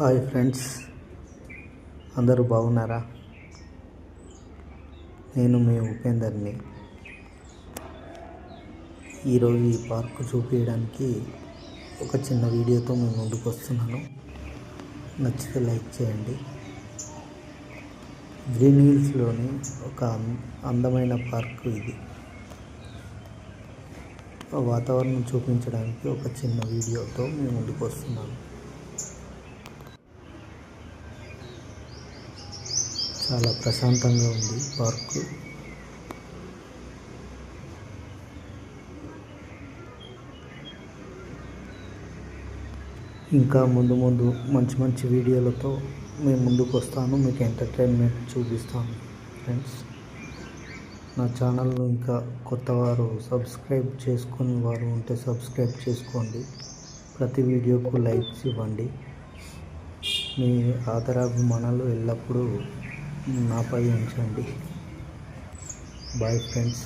Hi friends, అందరూ బాగున్నారా? నేను మీ ఉపేందర్ని. ఈరోజు ఈ పార్కు చూపించడానికి ఒక చిన్న వీడియోతో మేము ముందుకు వస్తున్నాను. నచ్చితే లైక్ చేయండి. గ్రీన్ హిల్స్లోని ఒక అందమైన పార్కు ఇది. వాతావరణం చూపించడానికి ఒక చిన్న వీడియోతో మేము ముందుకు వస్తున్నాను. చాలా ప్రశాంతంగా ఉంది పార్కు. ఇంకా ముందు మంచి మంచి వీడియోలతో మేము ముందుకు వస్తాను. మీకు ఎంటర్టైన్మెంట్ చూపిస్తాను ఫ్రెండ్స్. నా ఛానల్ను ఇంకా కొత్తవారు సబ్స్క్రైబ్ చేసుకుని వారు ఉంటే సబ్స్క్రైబ్ చేసుకోండి. ప్రతి వీడియోకు లైక్స్ ఇవ్వండి. మీ ఆదరాభిమానాలు ఎల్లప్పుడూ నాపై ఉంచండి. Bye friends.